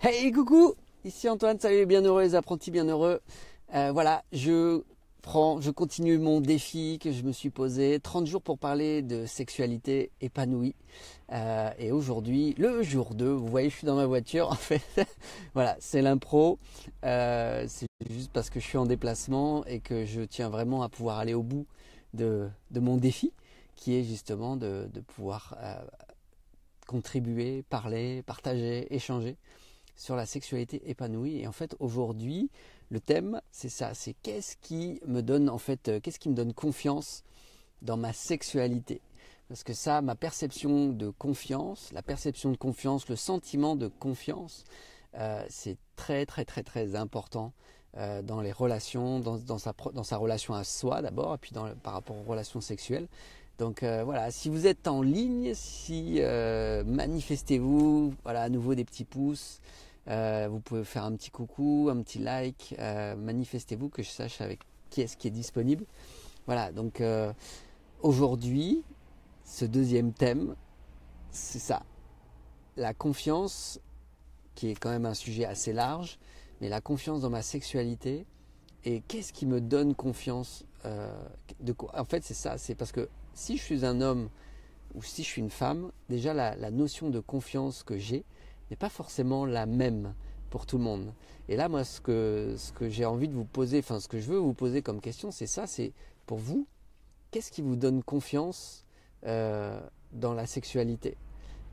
Hey coucou, ici Antoine, salut les bienheureux, les apprentis bienheureux. Voilà, je continue mon défi que je me suis posé, 30 jours pour parler de sexualité épanouie. Et aujourd'hui, le jour 2, vous voyez je suis dans ma voiture en fait. Voilà, c'est l'impro. C'est juste parce que je suis en déplacement et que je tiens vraiment à pouvoir aller au bout de mon défi, qui est justement de pouvoir contribuer, parler, partager, échanger sur la sexualité épanouie. Et en fait, aujourd'hui, le thème, c'est ça, c'est qu'est-ce qui me donne qu'est-ce qui me donne confiance dans ma sexualité. Parce que ça, ma perception de confiance, la perception de confiance, le sentiment de confiance, c'est très très très très important dans les relations, dans sa relation à soi d'abord, et puis par rapport aux relations sexuelles. Donc voilà, si vous êtes en ligne, manifestez-vous, voilà, à nouveau des petits pouces. Vous pouvez faire un petit coucou, un petit like, manifestez-vous que je sache avec qui est-ce qui est disponible. Voilà, donc aujourd'hui, ce deuxième thème, c'est ça, la confiance, qui est quand même un sujet assez large, mais la confiance dans ma sexualité et qu'est-ce qui me donne confiance en fait, c'est ça, c'est parce que si je suis un homme ou si je suis une femme, déjà la notion de confiance que j'ai n'est pas forcément la même pour tout le monde. Et là, moi, ce que j'ai envie de vous poser, enfin ce que je veux vous poser comme question, c'est ça, c'est pour vous, qu'est-ce qui vous donne confiance dans la sexualité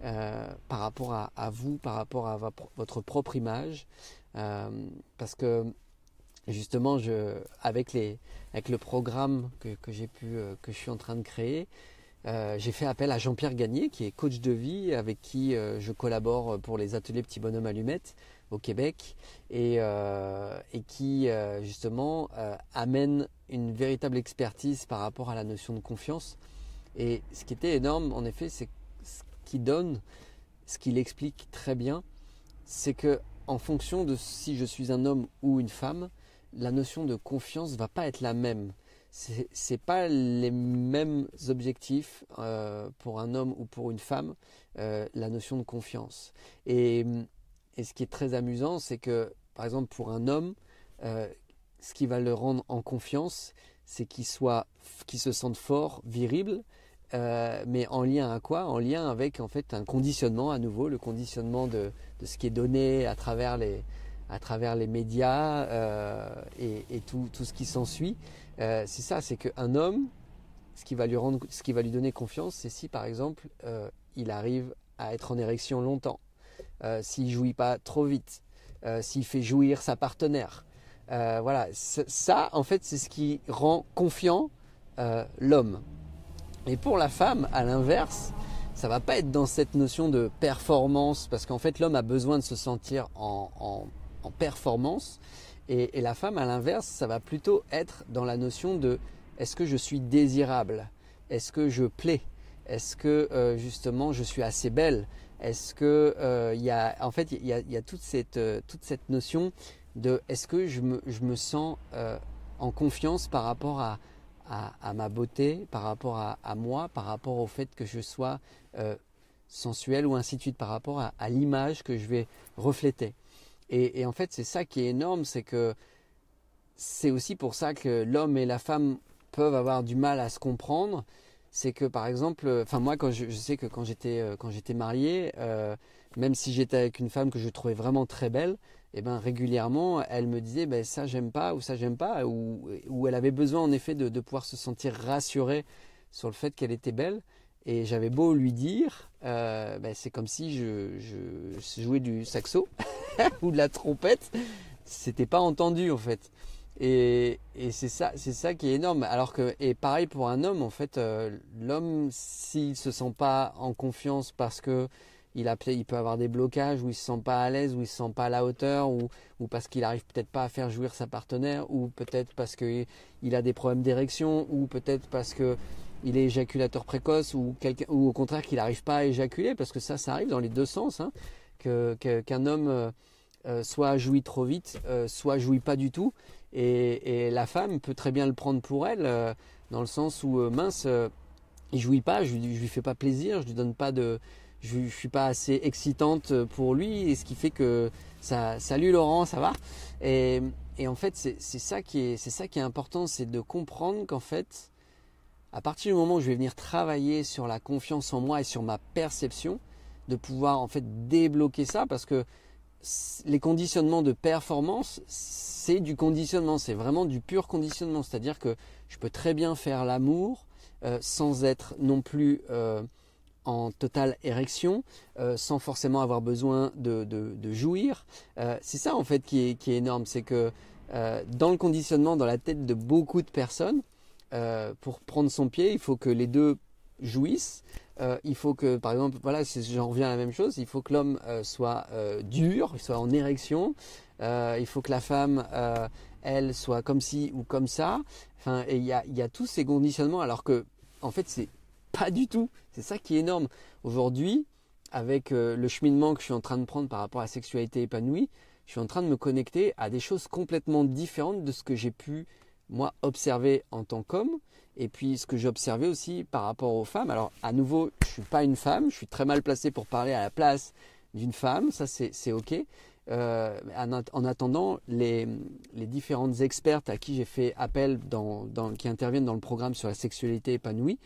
par rapport à vous, par rapport à votre propre image, parce que justement, avec le programme que je suis en train de créer, j'ai fait appel à Jean-Pierre Gagné, qui est coach de vie, avec qui je collabore pour les ateliers Petit Bonhomme Allumette au Québec, et qui justement amène une véritable expertise par rapport à la notion de confiance. Et ce qui était énorme, en effet, c'est ce qu'il explique très bien, c'est que en fonction de si je suis un homme ou une femme, la notion de confiance va pas être la même. C'est pas les mêmes objectifs pour un homme ou pour une femme, la notion de confiance. Et ce qui est très amusant, c'est que par exemple pour un homme, ce qui va le rendre en confiance, c'est qu'il se sente fort, viril, mais en lien à quoi? En lien avec en fait un conditionnement, à nouveau le conditionnement de ce qui est donné à travers les médias et tout ce qui s'ensuit. C'est ça, c'est qu'un homme, ce qui va lui donner confiance, c'est si par exemple il arrive à être en érection longtemps, s'il jouit pas trop vite, s'il fait jouir sa partenaire. Voilà, ça en fait c'est ce qui rend confiant l'homme. Et pour la femme, à l'inverse, ça va pas être dans cette notion de performance, parce qu'en fait l'homme a besoin de se sentir en performance, et la femme, à l'inverse, ça va plutôt être dans la notion de est-ce que je suis désirable, est-ce que je plais, est-ce que justement je suis assez belle, est-ce que il y a toute cette notion de est-ce que je me sens en confiance par rapport à ma beauté, par rapport à moi, par rapport au fait que je sois sensuel ou ainsi de suite, par rapport à l'image que je vais refléter. Et en fait, c'est ça qui est énorme, c'est que c'est aussi pour ça que l'homme et la femme peuvent avoir du mal à se comprendre. C'est que par exemple, enfin moi, je sais que quand j'étais marié, même si j'étais avec une femme que je trouvais vraiment très belle, et ben régulièrement, elle me disait ben, ça j'aime pas ou ça j'aime pas, ou elle avait besoin en effet de pouvoir se sentir rassurée sur le fait qu'elle était belle. Et j'avais beau lui dire, ben, c'est comme si je jouais du saxo ou de la trompette, c'était pas entendu en fait. Et c'est ça qui est énorme. Alors que, et pareil pour un homme, en fait, l'homme, s'il se sent pas en confiance parce que il peut avoir des blocages, où il se sent pas à l'aise, où il se sent pas à la hauteur, ou parce qu'il arrive peut-être pas à faire jouir sa partenaire, ou peut-être parce que il a des problèmes d'érection, ou peut-être parce que il est éjaculateur précoce, ou au contraire qu'il n'arrive pas à éjaculer, parce que ça arrive dans les deux sens, hein, qu'un homme soit jouit trop vite, soit jouit pas du tout, et la femme peut très bien le prendre pour elle, dans le sens où mince, il jouit pas, je lui fais pas plaisir, je lui donne pas je suis pas assez excitante pour lui, et ce qui fait que salut Laurent, ça va? Et en fait, c'est ça qui est important, c'est de comprendre qu'en fait, à partir du moment où je vais venir travailler sur la confiance en moi et sur ma perception, de pouvoir en fait débloquer ça, parce que les conditionnements de performance, c'est du conditionnement, c'est vraiment du pur conditionnement. C'est-à-dire que je peux très bien faire l'amour sans être non plus en totale érection, sans forcément avoir besoin de jouir. C'est ça en fait qui est énorme, c'est que dans le conditionnement, dans la tête de beaucoup de personnes, pour prendre son pied, il faut que les deux jouissent. Il faut que, par exemple, voilà, j'en reviens à la même chose, il faut que l'homme soit dur, soit en érection, il faut que la femme, elle, soit comme ci ou comme ça. Enfin, et il y a tous ces conditionnements, alors que, en fait, c'est pas du tout. C'est ça qui est énorme. Aujourd'hui, avec le cheminement que je suis en train de prendre par rapport à la sexualité épanouie, je suis en train de me connecter à des choses complètement différentes de ce que j'ai pu, moi, observer en tant qu'homme. Et puis ce que j'ai observé aussi par rapport aux femmes. Alors à nouveau, je ne suis pas une femme, je suis très mal placé pour parler à la place d'une femme, ça c'est ok. En attendant, les différentes expertes à qui j'ai fait appel qui interviennent dans le programme sur la sexualité épanouie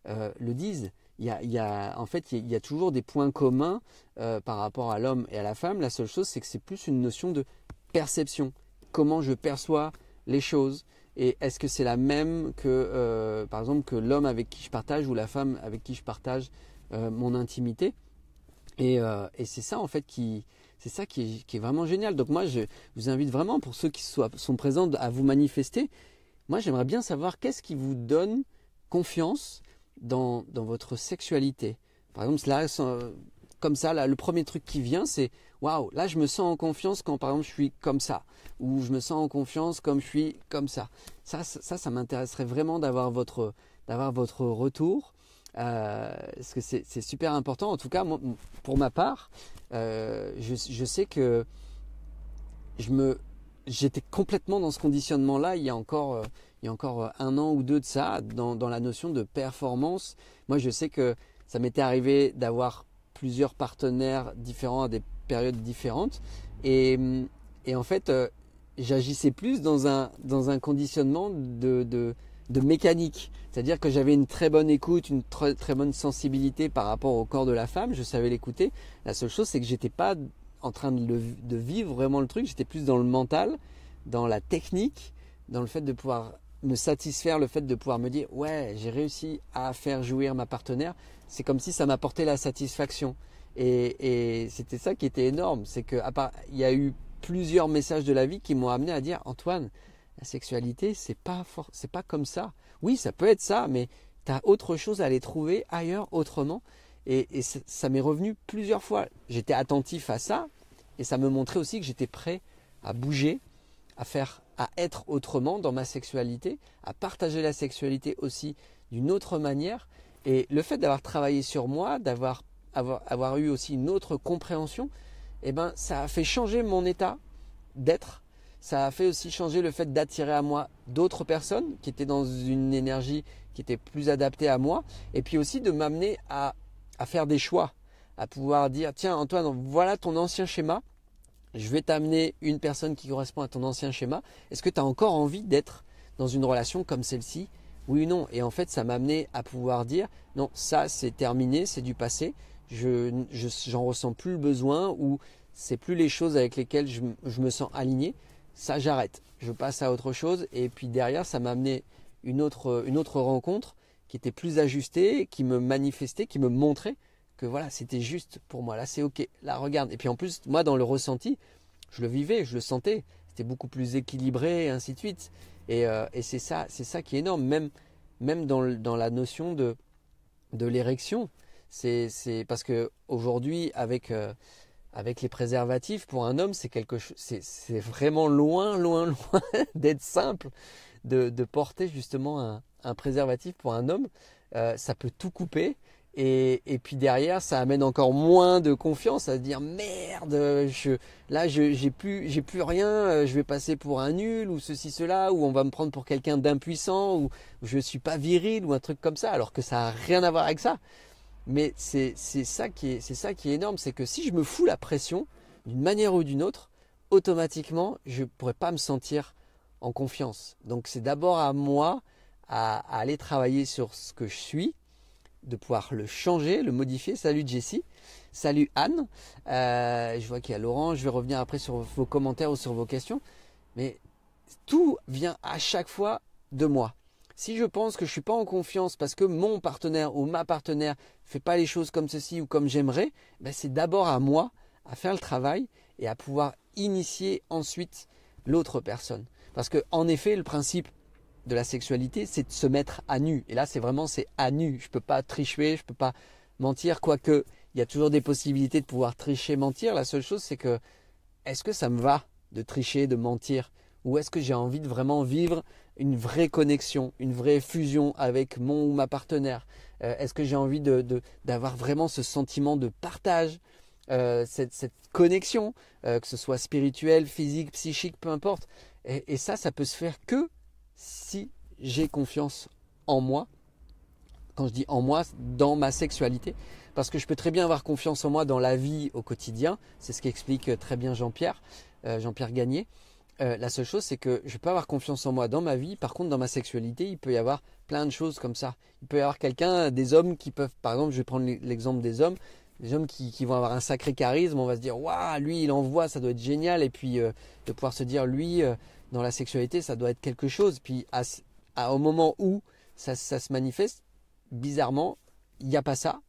le disent. En fait, il y a toujours des points communs par rapport à l'homme et à la femme. La seule chose, c'est que c'est plus une notion de perception. Comment je perçois les choses. Et est-ce que c'est la même que, par exemple, que l'homme avec qui je partage ou la femme avec qui je partage mon intimité? Et c'est ça en fait qui est vraiment génial. Donc moi, je vous invite vraiment, pour ceux qui sont présents, à vous manifester. Moi, j'aimerais bien savoir qu'est-ce qui vous donne confiance dans votre sexualité. Par exemple, là, comme ça, là, le premier truc qui vient, c'est waouh, là, je me sens en confiance quand, par exemple, je suis comme ça, ou je me sens en confiance comme je suis comme ça. Ça m'intéresserait vraiment d'avoir votre retour, parce que c'est super important. En tout cas, moi, pour ma part, je sais que j'étais complètement dans ce conditionnement-là il y a encore un an ou deux de ça, dans la notion de performance. Moi, je sais que ça m'était arrivé d'avoir plusieurs partenaires différents à des périodes différentes, et en fait, j'agissais plus dans un conditionnement de mécanique. C'est-à-dire que j'avais une très bonne écoute, une très, très bonne sensibilité par rapport au corps de la femme, je savais l'écouter. La seule chose, c'est que j'étais pas en train de vivre vraiment le truc, j'étais plus dans le mental, dans la technique, dans le fait de pouvoir me satisfaire, le fait de pouvoir me dire ouais, j'ai réussi à faire jouir ma partenaire. C'est comme si ça m'apportait la satisfaction. Et c'était ça qui était énorme, c'est que il y a eu plusieurs messages de la vie qui m'ont amené à dire Antoine, la sexualité, c'est pas comme ça. Oui, ça peut être ça, mais tu as autre chose à aller trouver ailleurs, autrement. Et ça m'est revenu plusieurs fois. J'étais attentif à ça, et ça me montrait aussi que j'étais prêt à bouger, à être autrement dans ma sexualité, à partager la sexualité aussi d'une autre manière. Et le fait d'avoir travaillé sur moi, d'avoir eu aussi une autre compréhension, eh ben, ça a fait changer mon état d'être. Ça a fait aussi changer le fait d'attirer à moi d'autres personnes qui étaient dans une énergie qui était plus adaptée à moi. Et puis aussi de m'amener à faire des choix, à pouvoir dire tiens Antoine, voilà ton ancien schéma. Je vais t'amener une personne qui correspond à ton ancien schéma. Est-ce que tu as encore envie d'être dans une relation comme celle-ci? Oui ou non? Et en fait, ça m'a amené à pouvoir dire non, ça c'est terminé, c'est du passé. J'en ressens plus le besoin, ou c'est plus les choses avec lesquelles je me sens aligné. Ça, j'arrête. Je passe à autre chose. Et puis derrière, ça m'a amené une autre rencontre qui était plus ajustée, qui me manifestait, qui me montrait que voilà, c'était juste pour moi. Là, c'est ok. Là, regarde. Et puis en plus, moi, dans le ressenti, je le vivais, je le sentais. C'était beaucoup plus équilibré, et ainsi de suite. Et c'est ça qui est énorme. Même dans la notion de l'érection. C'est parce que aujourd'hui, avec les préservatifs, pour un homme, c'est vraiment loin d'être simple de porter justement un préservatif pour un homme. Ça peut tout couper. Et puis derrière, ça amène encore moins de confiance, à se dire merde, j'ai plus rien, je vais passer pour un nul, ou ceci, cela, ou on va me prendre pour quelqu'un d'impuissant, ou je suis pas viril, ou un truc comme ça, alors que ça a rien à voir avec ça. Mais c'est ça qui est énorme, c'est que si je me fous la pression d'une manière ou d'une autre, automatiquement, je ne pourrais pas me sentir en confiance. Donc c'est d'abord à moi à aller travailler sur ce que je suis, de pouvoir le changer, le modifier. Salut Jessie, salut Anne, je vois qu'il y a Laurent, je vais revenir après sur vos commentaires ou sur vos questions, mais tout vient à chaque fois de moi. Si je pense que je ne suis pas en confiance parce que mon partenaire ou ma partenaire ne fait pas les choses comme ceci ou comme j'aimerais, ben c'est d'abord à moi à faire le travail et à pouvoir initier ensuite l'autre personne. Parce que en effet, le principe de la sexualité, c'est de se mettre à nu. Et là, c'est à nu. Je ne peux pas tricher, je ne peux pas mentir, quoique il y a toujours des possibilités de pouvoir tricher, mentir. La seule chose, c'est que est-ce que ça me va de tricher, de mentir? Ou est-ce que j'ai envie de vraiment vivre une vraie connexion, une vraie fusion avec mon ou ma partenaire? Est-ce que j'ai envie d'avoir vraiment ce sentiment de partage, cette connexion, que ce soit spirituelle, physique, psychique, peu importe. Et ça peut se faire que si j'ai confiance en moi. Quand je dis en moi, dans ma sexualité. Parce que je peux très bien avoir confiance en moi dans la vie au quotidien. C'est ce qu'explique très bien Jean-Pierre Gagné. La seule chose, c'est que je peux avoir confiance en moi dans ma vie. Par contre, dans ma sexualité, il peut y avoir plein de choses comme ça. Il peut y avoir des hommes qui peuvent, par exemple, je vais prendre l'exemple des hommes qui vont avoir un sacré charisme. On va se dire, waouh, lui, il envoie, ça doit être génial. Et puis, de pouvoir se dire, lui, dans la sexualité, ça doit être quelque chose. Puis, au moment où ça se manifeste, bizarrement, il n'y a pas ça.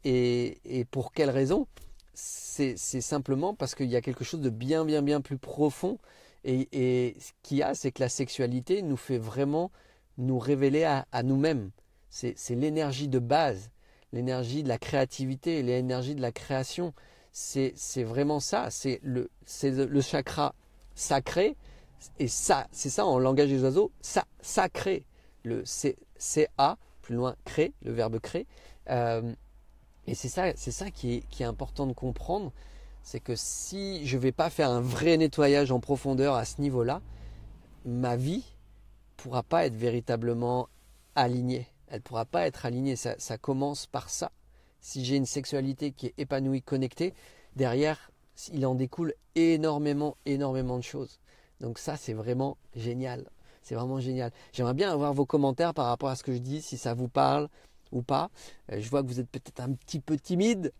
Et pour quelle raison? C'est simplement parce qu'il y a quelque chose de bien, bien, bien plus profond. Et ce qu'il y a, c'est que la sexualité nous fait vraiment nous révéler à nous-mêmes. C'est l'énergie de base, l'énergie de la créativité, l'énergie de la création. C'est vraiment ça. C'est le chakra sacré. Et ça, c'est ça en langage des oiseaux, sacré. Le C-A, plus loin, crée, le verbe créer. Et c'est ça qui est important de comprendre. C'est que si je ne vais pas faire un vrai nettoyage en profondeur à ce niveau-là, ma vie ne pourra pas être véritablement alignée. Elle ne pourra pas être alignée. Ça commence par ça. Si j'ai une sexualité qui est épanouie, connectée, derrière, il en découle énormément, énormément de choses. Donc ça, c'est vraiment génial. C'est vraiment génial. J'aimerais bien avoir vos commentaires par rapport à ce que je dis, si ça vous parle ou pas. Je vois que vous êtes peut-être un petit peu timide.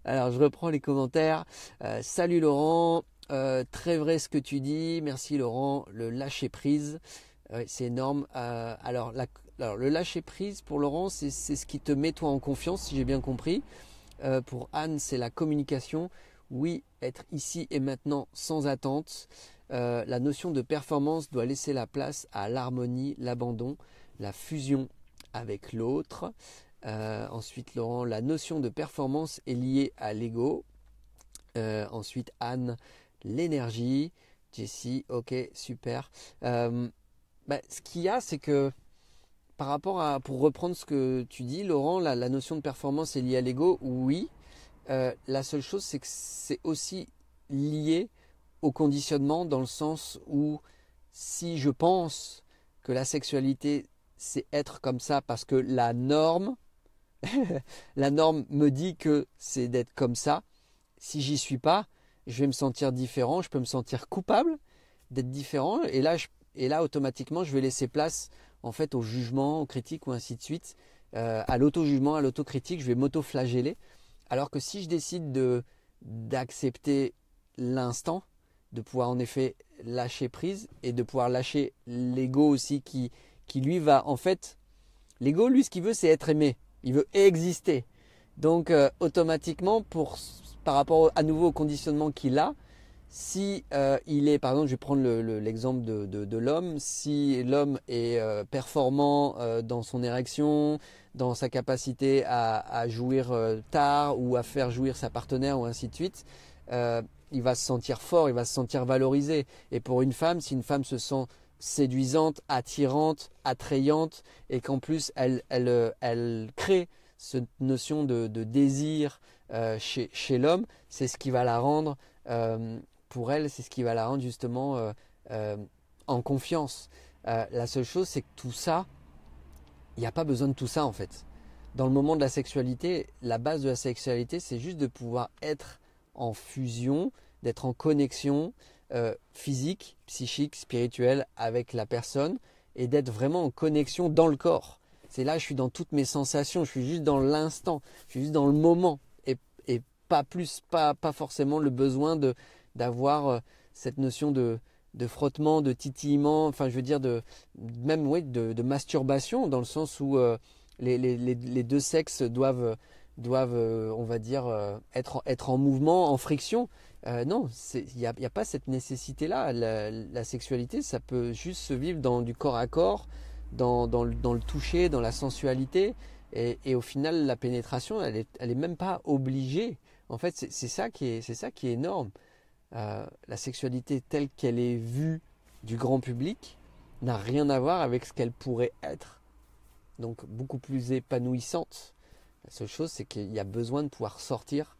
Alors, je reprends les commentaires. Salut Laurent. Très vrai ce que tu dis. Merci Laurent. Le lâcher prise, c'est énorme. Alors, le lâcher prise pour Laurent, c'est ce qui te met toi en confiance, si j'ai bien compris. Pour Anne, c'est la communication. Oui, être ici et maintenant sans attente. La notion de performance doit laisser la place à l'harmonie, l'abandon, la fusion avec l'autre. Ensuite, Laurent, la notion de performance est liée à l'ego. Ensuite, Anne, l'énergie. Jessie, ok, super. Ce qu'il y a, c'est que par rapport pour reprendre ce que tu dis, Laurent, la notion de performance est liée à l'ego, oui. La seule chose, c'est que c'est aussi lié au conditionnement, dans le sens où si je pense que la sexualité, c'est être comme ça parce que la norme me dit que c'est d'être comme ça, si j'y suis pas, je vais me sentir différent, je peux me sentir coupable d'être différent, et là automatiquement je vais laisser place en fait au jugement, aux critiques ou ainsi de suite, à l'auto-jugement, à l'autocritique, je vais m'auto-flageller. Alors que si je décide d'accepter l'instant, de pouvoir en effet lâcher prise et de pouvoir lâcher l'ego aussi qui lui va en fait, l'ego lui ce qu'il veut c'est être aimé, il veut exister. Donc automatiquement par rapport à nouveau au conditionnement qu'il a, si il est, par exemple, je vais prendre l'exemple de l'homme, si l'homme est performant dans son érection, dans sa capacité à jouir tard ou à faire jouir sa partenaire ou ainsi de suite, il va se sentir fort, il va se sentir valorisé. Et pour une femme, si une femme se sent séduisante, attirante, attrayante et qu'en plus elle crée cette notion de désir chez l'homme, c'est ce qui va la rendre... pour elle, c'est ce qui va la rendre justement en confiance. La seule chose, c'est que tout ça, il n'y a pas besoin de tout ça en fait. dans le moment de la sexualité, la base de la sexualité, c'est juste de pouvoir être en fusion, d'être en connexion physique, psychique, spirituelle avec la personne et d'être vraiment en connexion dans le corps. C'est là, je suis dans toutes mes sensations, je suis juste dans l'instant, je suis juste dans le moment et pas plus, pas forcément le besoin d'avoir cette notion de frottement, de titillement, enfin je veux dire même oui, de masturbation dans le sens où les deux sexes doivent on va dire, être en mouvement, en friction. Non, il n'y a pas cette nécessité-là. La sexualité, ça peut juste se vivre du corps à corps, dans le toucher, dans la sensualité. Et au final, la pénétration, elle est même pas obligée. En fait, c'est ça qui est énorme. La sexualité telle qu'elle est vue du grand public n'a rien à voir avec ce qu'elle pourrait être. Donc beaucoup plus épanouissante. La seule chose, c'est qu'il y a besoin de pouvoir sortir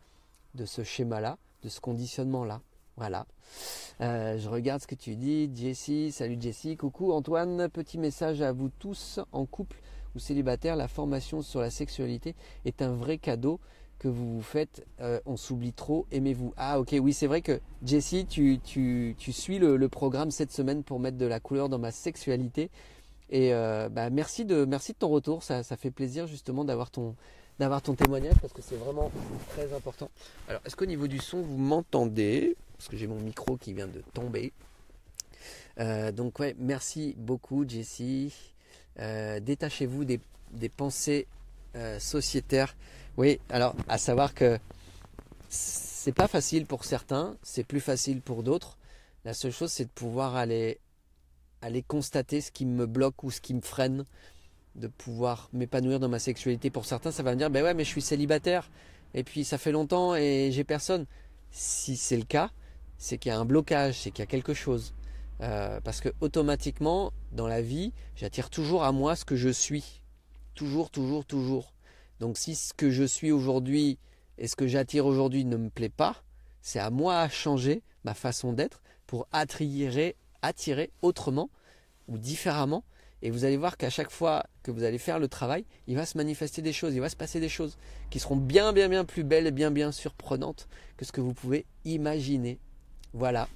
de ce schéma-là, de ce conditionnement-là. Voilà. Je regarde ce que tu dis. Jessie, salut Jessie. Coucou Antoine, petit message à vous tous en couple ou célibataire. La formation sur la sexualité est un vrai cadeau que vous vous faites. On s'oublie trop. Aimez-vous. Ah ok, oui, c'est vrai que Jessie, tu suis le programme cette semaine pour mettre de la couleur dans ma sexualité. Et merci de ton retour. Ça fait plaisir justement d'avoir ton témoignage parce que c'est vraiment très important. Alors, est-ce qu'au niveau du son, vous m'entendez? Parce que j'ai mon micro qui vient de tomber. Donc, ouais, merci beaucoup, Jessie. Détachez-vous des pensées sociétaires. Oui, alors, à savoir que c'est pas facile pour certains, c'est plus facile pour d'autres. La seule chose, c'est de pouvoir aller constater ce qui me bloque ou ce qui me freine de pouvoir m'épanouir dans ma sexualité. Pour certains, ça va me dire, ben ouais, mais je suis célibataire et puis ça fait longtemps et j'ai personne. Si c'est le cas, c'est qu'il y a un blocage, c'est qu'il y a quelque chose. Parce que automatiquement, dans la vie, j'attire toujours à moi ce que je suis. Toujours, toujours, toujours. Donc si ce que je suis aujourd'hui et ce que j'attire aujourd'hui ne me plaît pas, c'est à moi à changer ma façon d'être pour attirer autrement ou différemment. Et vous allez voir qu'à chaque fois que vous allez faire le travail, il va se manifester des choses, il va se passer des choses qui seront bien, bien, bien plus belles et bien, bien surprenantes que ce que vous pouvez imaginer. Voilà.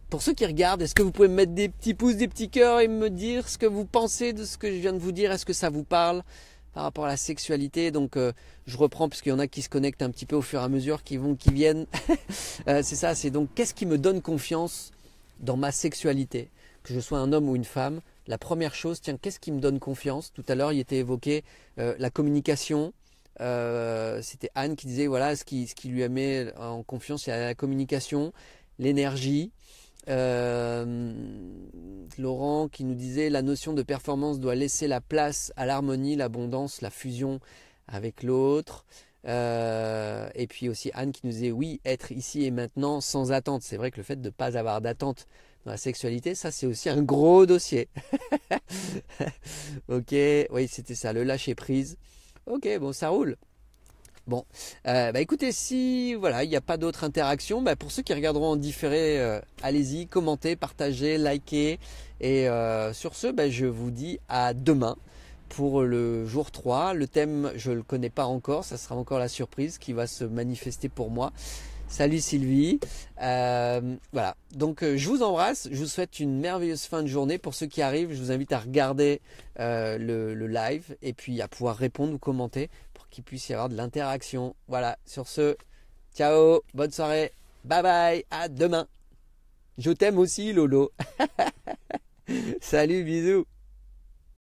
Pour ceux qui regardent, est-ce que vous pouvez me mettre des petits pouces, des petits cœurs et me dire ce que vous pensez de ce que je viens de vous dire? Est-ce que ça vous parle par rapport à la sexualité? Donc je reprends parce qu'il y en a qui se connectent un petit peu au fur et à mesure, qui viennent. C'est ça, c'est donc qu'est-ce qui me donne confiance dans ma sexualité? Que je sois un homme ou une femme, la première chose, tiens, qu'est-ce qui me donne confiance? Tout à l'heure, il était évoqué la communication. C'était Anne qui disait, voilà, ce qui lui met en confiance, il y a la communication, l'énergie. Laurent qui nous disait, la notion de performance doit laisser la place à l'harmonie, l'abondance, la fusion avec l'autre. Et puis aussi Anne qui nous disait, oui, être ici et maintenant sans attente. C'est vrai que le fait de ne pas avoir d'attente dans la sexualité, ça c'est aussi un gros dossier. Ok, oui, c'était ça, le lâcher prise. Ok, bon, ça roule. Bon, écoutez, si voilà, il n'y a pas d'autres interactions, pour ceux qui regarderont en différé, allez-y, commentez, partagez, likez. Et sur ce, je vous dis à demain pour le jour 3. Le thème, je ne le connais pas encore, ça sera encore la surprise qui va se manifester pour moi. Salut Sylvie. Voilà, donc je vous embrasse, je vous souhaite une merveilleuse fin de journée. Pour ceux qui arrivent, je vous invite à regarder le live et puis à pouvoir répondre ou commenter pour qu'il puisse y avoir de l'interaction. Voilà, sur ce, ciao, bonne soirée, bye bye, à demain. Je t'aime aussi Lolo. Salut, bisous.